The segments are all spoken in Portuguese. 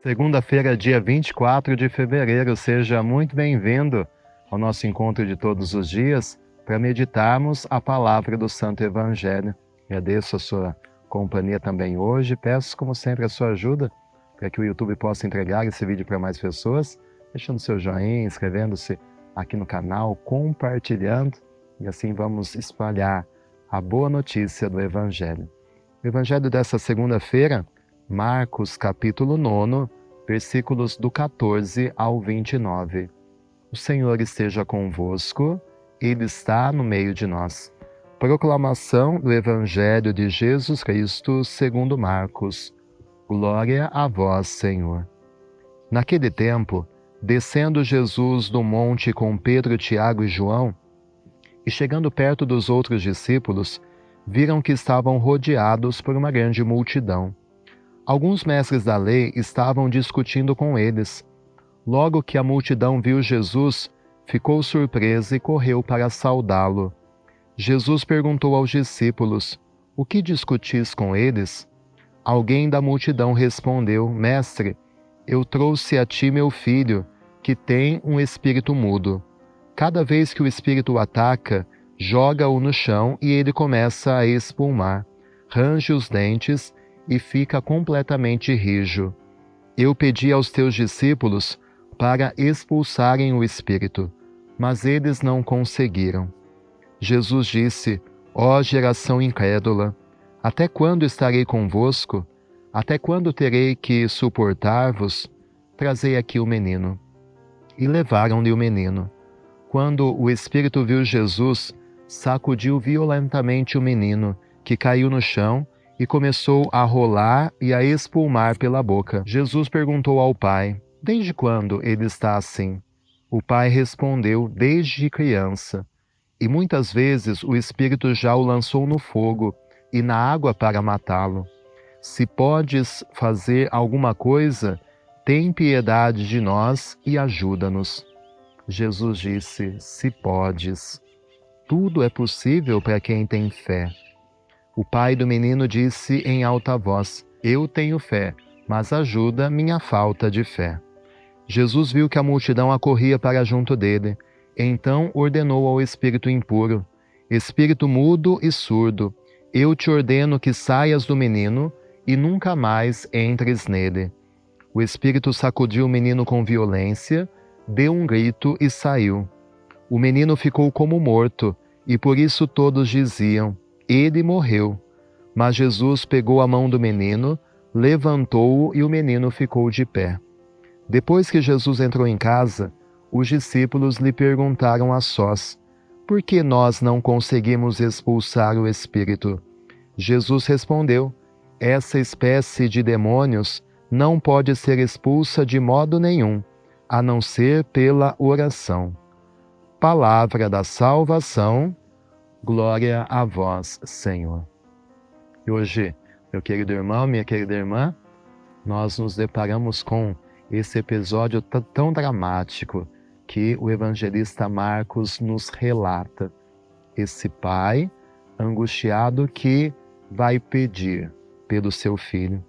Segunda-feira, dia 24 de fevereiro, seja muito bem-vindo ao nosso encontro de todos os dias para meditarmos a palavra do Santo Evangelho. Agradeço a sua companhia também hoje, peço como sempre a sua ajuda para que o YouTube possa entregar esse vídeo para mais pessoas, deixando seu joinha, inscrevendo-se aqui no canal, compartilhando e assim vamos espalhar a boa notícia do Evangelho. O Evangelho dessa segunda-feira, Marcos capítulo 9, versículos do 14 ao 29. O Senhor esteja convosco, Ele está no meio de nós. Proclamação do Evangelho de Jesus Cristo segundo Marcos. Glória a vós, Senhor. Naquele tempo, descendo Jesus do monte com Pedro, Tiago e João, e chegando perto dos outros discípulos, viram que estavam rodeados por uma grande multidão. Alguns mestres da lei estavam discutindo com eles. Logo que a multidão viu Jesus, ficou surpresa e correu para saudá-lo. Jesus perguntou aos discípulos: "O que discutis com eles?" Alguém da multidão respondeu: "Mestre, eu trouxe a ti meu filho, que tem um espírito mudo. Cada vez que o espírito o ataca, joga-o no chão e ele começa a espumar, range os dentes e fica completamente rijo. Eu pedi aos teus discípulos para expulsarem o espírito, mas eles não conseguiram." Jesus disse: "Ó geração incrédula, até quando estarei convosco? Até quando terei que suportar-vos? Trazei aqui o menino." E levaram-lhe o menino. Quando o espírito viu Jesus, sacudiu violentamente o menino, que caiu no chão e começou a rolar e a espumar pela boca. Jesus perguntou ao pai: "Desde quando ele está assim?" O pai respondeu: "Desde criança. E muitas vezes o espírito já o lançou no fogo e na água para matá-lo. Se podes fazer alguma coisa, tem piedade de nós e ajuda-nos." Jesus disse: "Se podes. Tudo é possível para quem tem fé." O pai do menino disse em alta voz: "Eu tenho fé, mas ajuda minha falta de fé." Jesus viu que a multidão acorria para junto dele. Então ordenou ao espírito impuro: "Espírito mudo e surdo, eu te ordeno que saias do menino e nunca mais entres nele." O espírito sacudiu o menino com violência, deu um grito e saiu. O menino ficou como morto, e por isso todos diziam: "Ele morreu." Mas Jesus pegou a mão do menino, levantou-o e o menino ficou de pé. Depois que Jesus entrou em casa, os discípulos lhe perguntaram a sós: "Por que nós não conseguimos expulsar o espírito?" Jesus respondeu: "Essa espécie de demônios não pode ser expulsa de modo nenhum, a não ser pela oração." Palavra da salvação, glória a vós, Senhor. E hoje, meu querido irmão, minha querida irmã, nós nos deparamos com esse episódio tão dramático que o evangelista Marcos nos relata. Esse pai angustiado que vai pedir pelo seu filho.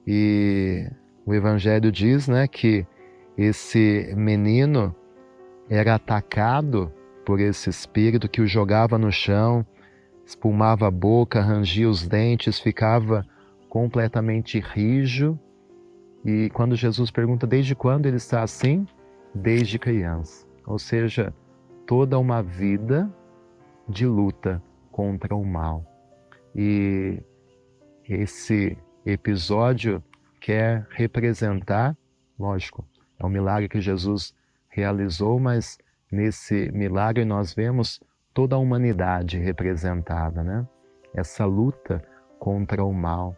E o evangelho diz, que esse menino era atacado por esse espírito que o jogava no chão, espumava a boca, rangia os dentes, ficava completamente rijo. E quando Jesus pergunta desde quando ele está assim, desde criança. Ou seja, toda uma vida de luta contra o mal. E esse episódio quer representar, lógico, é um milagre que Jesus realizou, mas nesse milagre nós vemos toda a humanidade representada, Essa luta contra o mal.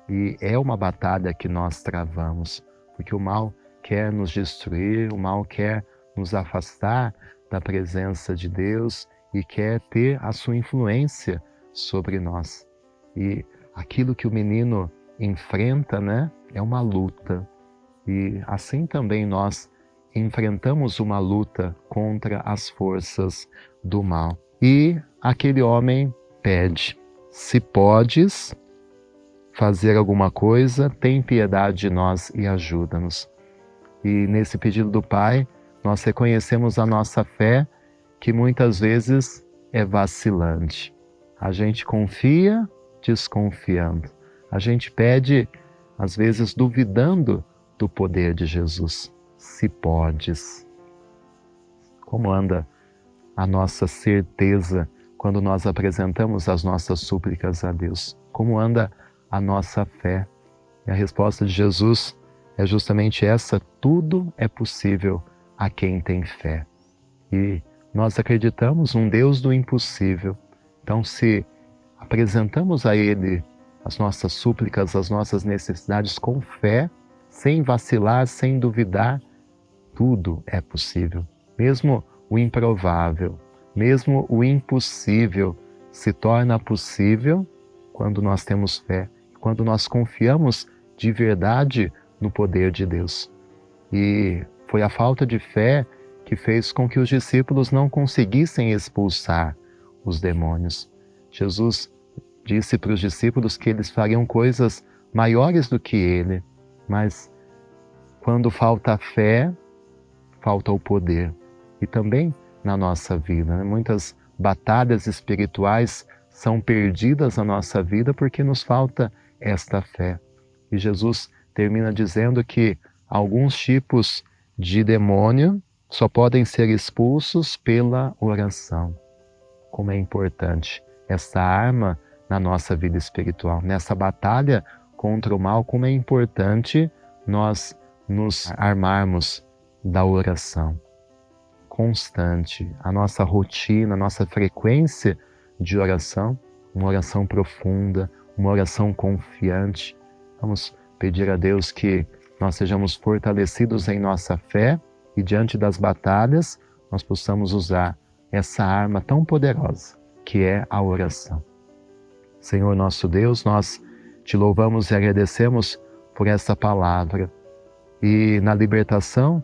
E é uma batalha que nós travamos, porque o mal quer nos destruir, o mal quer nos afastar da presença de Deus e quer ter a sua influência sobre nós. E aquilo que o menino enfrenta, é uma luta. E assim também nós enfrentamos uma luta contra as forças do mal. E aquele homem pede: "Se podes, fazer alguma coisa, tem piedade de nós e ajuda-nos. E nesse pedido do Pai, nós reconhecemos a nossa fé, que muitas vezes é vacilante. A gente confia desconfiando. A gente pede, às vezes, duvidando do poder de Jesus. Se podes. Como anda a nossa certeza quando nós apresentamos as nossas súplicas a Deus? Como anda a nossa fé? E a resposta de Jesus é justamente essa: tudo é possível a quem tem fé. E nós acreditamos num Deus do impossível. Então, se apresentamos a Ele as nossas súplicas, as nossas necessidades com fé, sem vacilar, sem duvidar, tudo é possível. Mesmo o improvável, mesmo o impossível se torna possível quando nós temos fé, quando nós confiamos de verdade no poder de Deus. E foi a falta de fé que fez com que os discípulos não conseguissem expulsar os demônios. Jesus disse para os discípulos que eles fariam coisas maiores do que ele, mas quando falta fé, falta o poder. E também na nossa vida, muitas batalhas espirituais são perdidas na nossa vida porque nos falta esta fé. E Jesus termina dizendo que alguns tipos de demônio só podem ser expulsos pela oração. Como é importante essa arma na nossa vida espiritual. Nessa batalha contra o mal, como é importante nós nos armarmos da oração constante, a nossa rotina, a nossa frequência de oração, uma oração profunda, uma oração confiante. Vamos pedir a Deus que nós sejamos fortalecidos em nossa fé e diante das batalhas nós possamos usar essa arma tão poderosa que é a oração. Senhor nosso Deus, nós te louvamos e agradecemos por essa palavra. E na libertação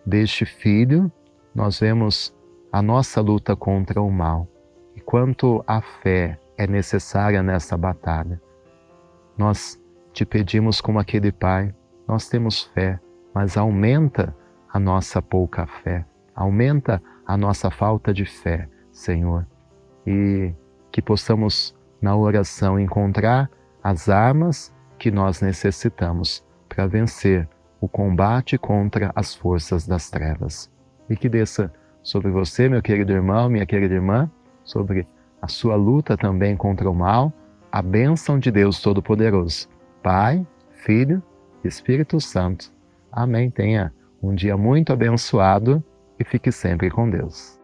deste filho, nós vemos a nossa luta contra o mal. E quanto a fé é necessária nessa batalha. Nós te pedimos como aquele pai, nós temos fé, mas aumenta a nossa pouca fé, aumenta a nossa falta de fé, Senhor. E que possamos, na oração, encontrar as armas que nós necessitamos para vencer o combate contra as forças das trevas. E que desça sobre você, meu querido irmão, minha querida irmã, sobre a sua luta também contra o mal, a bênção de Deus Todo-Poderoso, Pai, Filho e Espírito Santo. Amém. Tenha um dia muito abençoado e fique sempre com Deus.